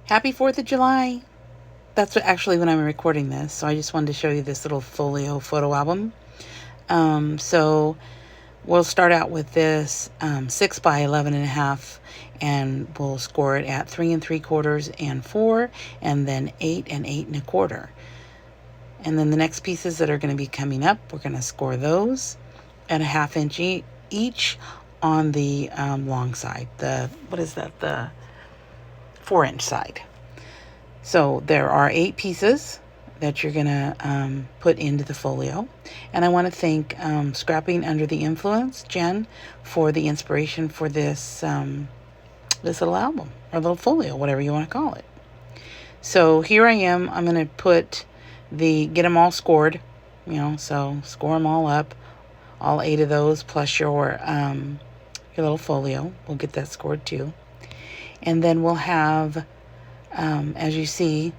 Happy 4th of July. That's actually when I'm recording this, so I just wanted to show you this little folio photo album. So we'll start out with this 6 by 11.5, and we'll score it at 3 3/4 and 4, and then 8 and 8 1/4. And then the next pieces that are going to be coming up, we're going to score those at a 1/2 inch each on the long side. The 4-inch side. So there are 8 pieces that you're going to put into the folio. And I want to thank Scrapping Under the Influence, Jen, for the inspiration for this this little album, or little folio, whatever you want to call it. So here I am. I'm going to get them all scored, so score them all up, all 8 of those, plus your little folio. We'll get that scored too. And then we'll have, as you see,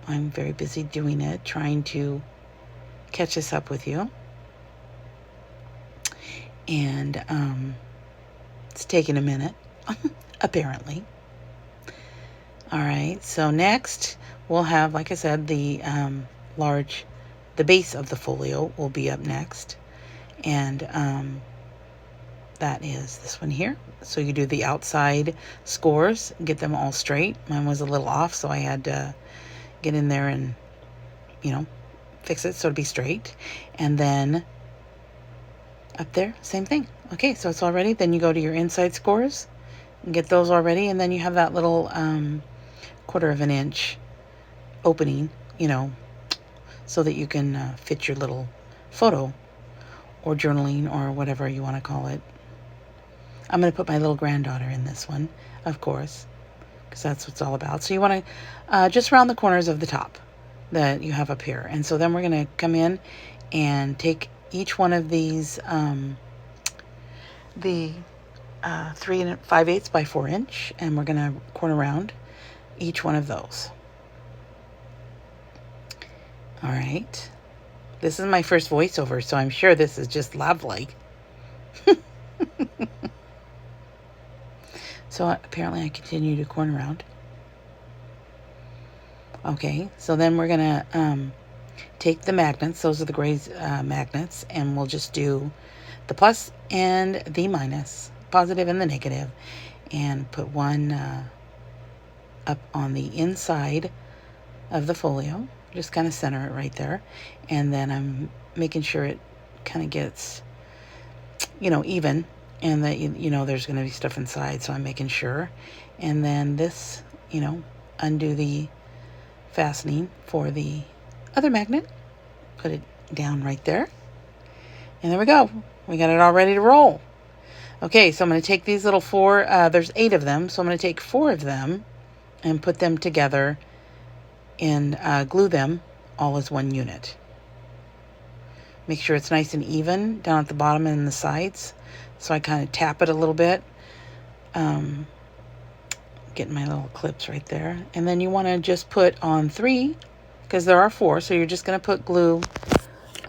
I'm very busy doing it, trying to catch this up with you. And it's taking a minute, apparently. All right, so next we'll have, like I said, the base of the folio will be up next. And that is this one here. So you do the outside scores, get them all straight. Mine was a little off, so I had to get in there and, fix it so it'd be straight. And then up there, same thing. Okay, so it's all ready. Then you go to your inside scores and get those all ready. And then you have that little 1/4 of an inch opening, so that you can fit your little photo or journaling or whatever you want to call it. I'm going to put my little granddaughter in this one, of course, because that's what it's all about. So you want to just round the corners of the top that you have up here. And so then we're going to come in and take each one of these, the 3 5/8 by 4 inch, and we're going to corner round each one of those. All right. This is my first voiceover, so I'm sure this is just lovely. So apparently I continue to corner round. Okay, so then we're going to take the magnets. Those are the gray magnets, and we'll just do the plus and the minus, positive and the negative, and put one up on the inside of the folio. Just kind of center it right there. And then I'm making sure it kind of gets, even, and that, there's going to be stuff inside. So I'm making sure. And then this, undo the fastening for the other magnet. Put it down right there. And there we go. We got it all ready to roll. Okay, so I'm going to take these little 4, there's 8 of them. So I'm going to take 4 of them and put them together and glue them all as one unit. Make sure it's nice and even down at the bottom and the sides. So I kind of tap it a little bit. Getting my little clips right there. And then you want to just put on 3, because there are 4. So you're just going to put glue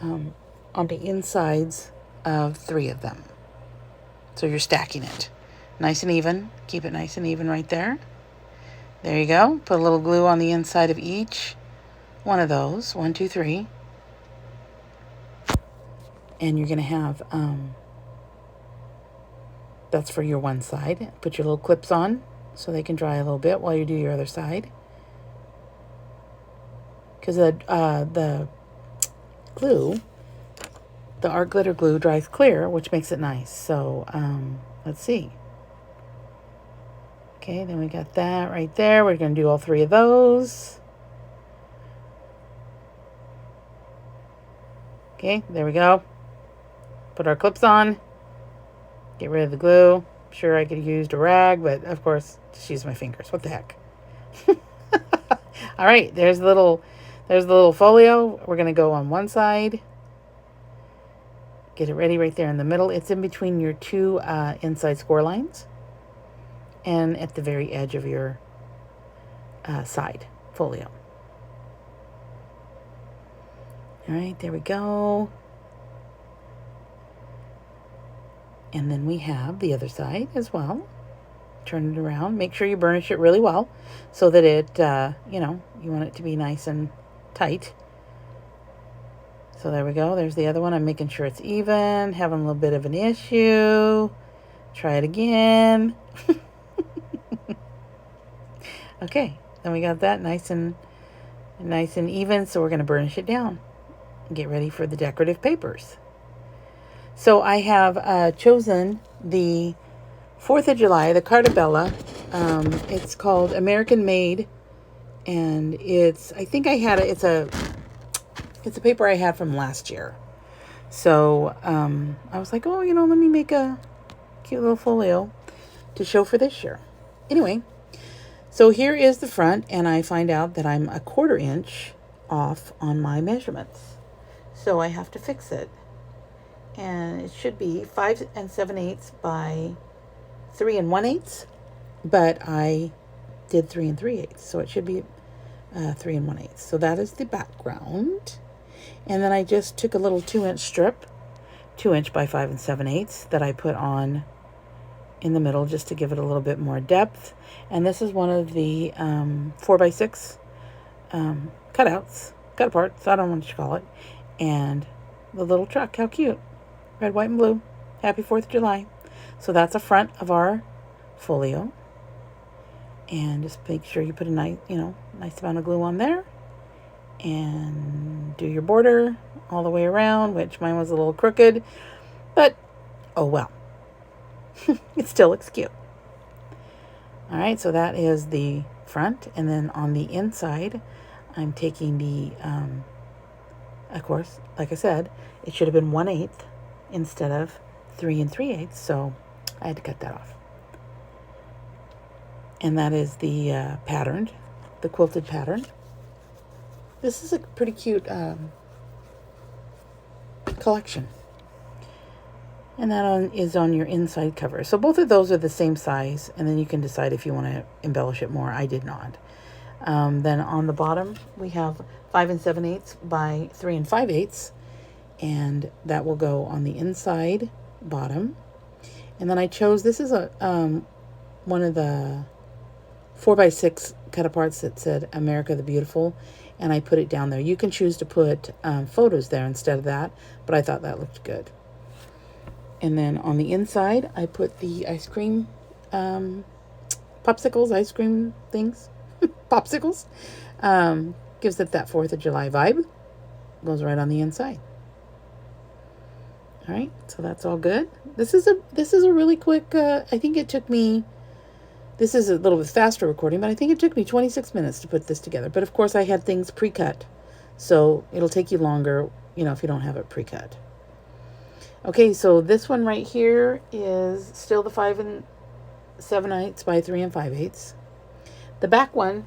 on the insides of 3 of them. So you're stacking it nice and even. Keep it nice and even right there. There you go. Put a little glue on the inside of each one of those. 1, 2, 3. And you're going to have, that's for your one side. Put your little clips on so they can dry a little bit while you do your other side. Because the glue, the art glitter glue, dries clear, which makes it nice. So let's see. Okay, then we got that right there. We're going to do all 3 of those. Okay, there we go. Put our clips on. Get rid of the glue. I'm sure I could have used a rag, but of course, just use my fingers. What the heck? All right, there's the little folio. We're going to go on one side. Get it ready right there in the middle. It's in between your 2 inside score lines, and at the very edge of your side folio. All right, there we go. And then we have the other side as well. turn it around. Make sure you burnish it really well so that it, you want it to be nice and tight. So there we go. There's the other one. I'm making sure it's even. Having a little bit of an issue. Try it again. Okay, then we got that nice and even. So we're going to burnish it down and get ready for the decorative papers. So I have chosen the 4th of July, the Carte Bella. It's called American Made, and it's a paper I had from last year. So I was like, oh, let me make a cute little folio to show for this year. Anyway, so here is the front, and I find out that I'm a 1/4 inch off on my measurements. So I have to fix it. And it should be 5 7/8 by 3 1/8, but I did 3 3/8, so it should be 3 1/8. So that is the background. And then I just took a little 2-inch strip, 2 inch by 5 7/8, that I put on in the middle just to give it a little bit more depth. And this is one of the 4x6 cutouts, cut aparts, I don't know what you call it. And the little truck, how cute. Red, white, and blue. Happy 4th of July. So that's the front of our folio. And just make sure you put a nice amount of glue on there. And do your border all the way around, which mine was a little crooked. But, oh well. It still looks cute. All right, so that is the front. And then on the inside, I'm taking the, of course, like I said, it should have been 1/8 instead of 3 3/8, so I had to cut that off. And that is the patterned, the quilted pattern. This is a pretty cute collection. And that is on your inside cover. So both of those are the same size, and then you can decide if you want to embellish it more. I did not. Then on the bottom, we have 5 7/8 by 3 5/8. And that will go on the inside bottom. And then I chose, this is a one of the 4x6 cut aparts that said America the Beautiful, and I put it down there. You can choose to put photos there instead of that, but I thought that looked good. And then on the inside, I put the ice cream popsicles, ice cream things, popsicles. Gives it that 4th of July vibe. Goes right on the inside. All right, so that's all good. This is a really quick, I think it took me, this is a little bit faster recording, but I think it took me 26 minutes to put this together. But of course I had things pre-cut, so it'll take you longer, if you don't have it pre-cut. Okay, so this one right here is still the 5 7/8 by 3 5/8. The back one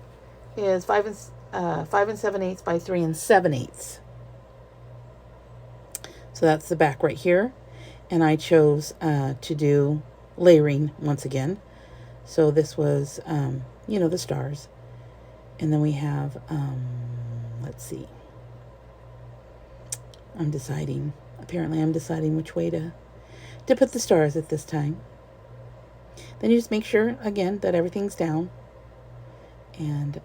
is 5 7/8 by 3 7/8. So that's the back right here. And I chose to do layering once again. So this was, the stars. And then we have, let's see. Apparently I'm deciding which way to put the stars at this time. Then you just make sure, again, that everything's down. And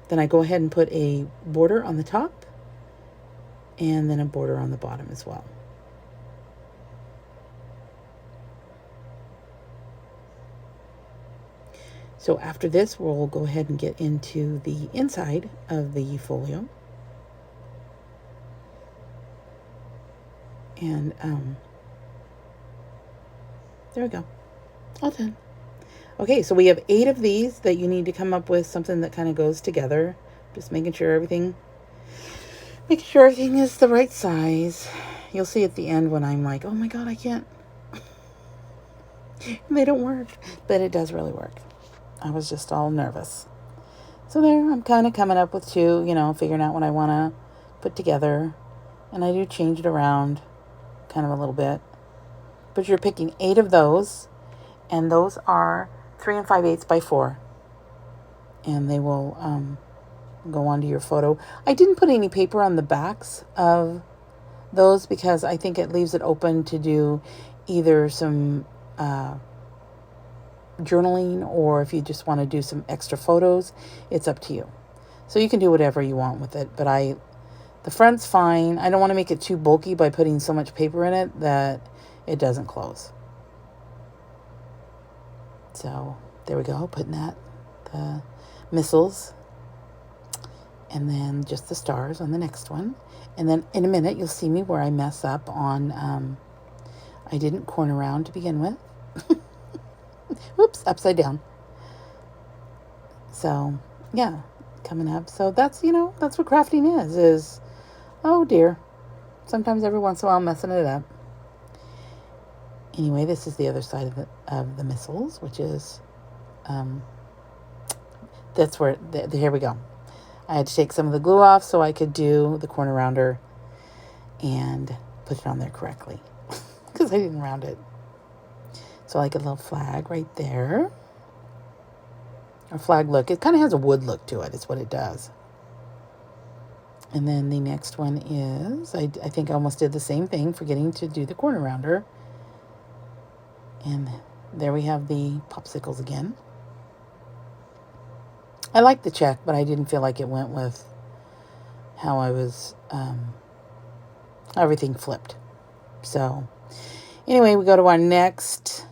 then I go ahead and put a border on the top. And then a border on the bottom as well. So after this, we'll go ahead and get into the inside of the folio. And there we go. All done. Okay, so we have 8 of these that you need to come up with something that kind of goes together. Just making sure everything is the right size. You'll see at the end when I'm like, oh my God, I can't. They don't work. But it does really work. I was just all nervous. So there, I'm kind of coming up with 2, figuring out what I want to put together. And I do change it around kind of a little bit. But you're picking 8 of those. And those are 3 5/8 by 4. And they will go onto your photo. I didn't put any paper on the backs of those because I think it leaves it open to do either some journaling, or if you just want to do some extra photos, it's up to you. So you can do whatever you want with it, but the front's fine. I don't want to make it too bulky by putting so much paper in it that it doesn't close. So there we go, putting the missiles, and then just the stars on the next one. And then in a minute, you'll see me where I mess up on, I didn't corner around to begin with. Whoops, upside down. So, yeah, coming up. So that's, that's what crafting is, oh dear, sometimes every once in a while messing it up. Anyway, this is the other side of the missiles, which is, that's where, here we go. I had to take some of the glue off so I could do the corner rounder and put it on there correctly because I didn't round it. So like a little flag right there. A flag look. It kind of has a wood look to it. It's what it does. And then the next one is, I think I almost did the same thing, forgetting to do the corner rounder. And there we have the popsicles again. I like the check, but I didn't feel like it went with how I was, everything flipped. So anyway, we go to our next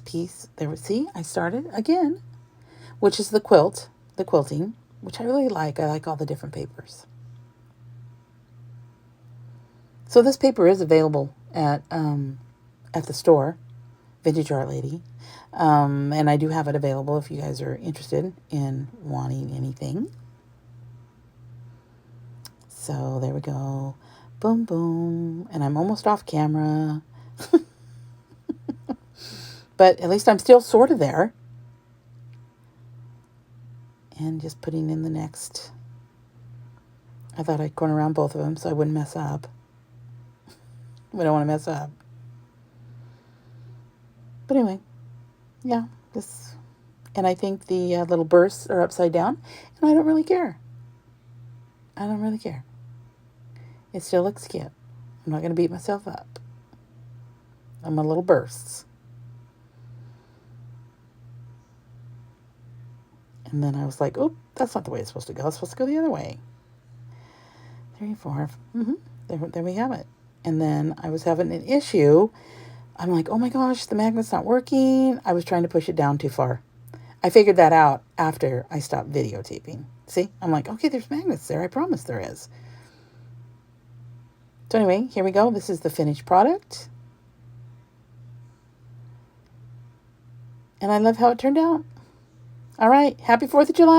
piece. There, see, I started again, which is the quilting, which I really like. I like all the different papers. So this paper is available at the store, Vintage Art Lady. And I do have it available if you guys are interested in wanting anything. So there we go. Boom, boom. And I'm almost off camera. But at least I'm still sort of there. And just putting in the next. I thought I'd corner around both of them so I wouldn't mess up. We don't want to mess up. But anyway, yeah, this, and I think the little bursts are upside down, and I don't really care. I don't really care. It still looks cute. I'm not going to beat myself up on my little bursts. And then I was like, oh, that's not the way it's supposed to go. It's supposed to go the other way. 3, 4. There we have it. And then I was having an issue. I'm like, oh my gosh, the magnet's not working. I was trying to push it down too far. I figured that out after I stopped videotaping. See, I'm like, okay, there's magnets there. I promise there is. So anyway, here we go. This is the finished product. And I love how it turned out. All right. Happy 4th of July.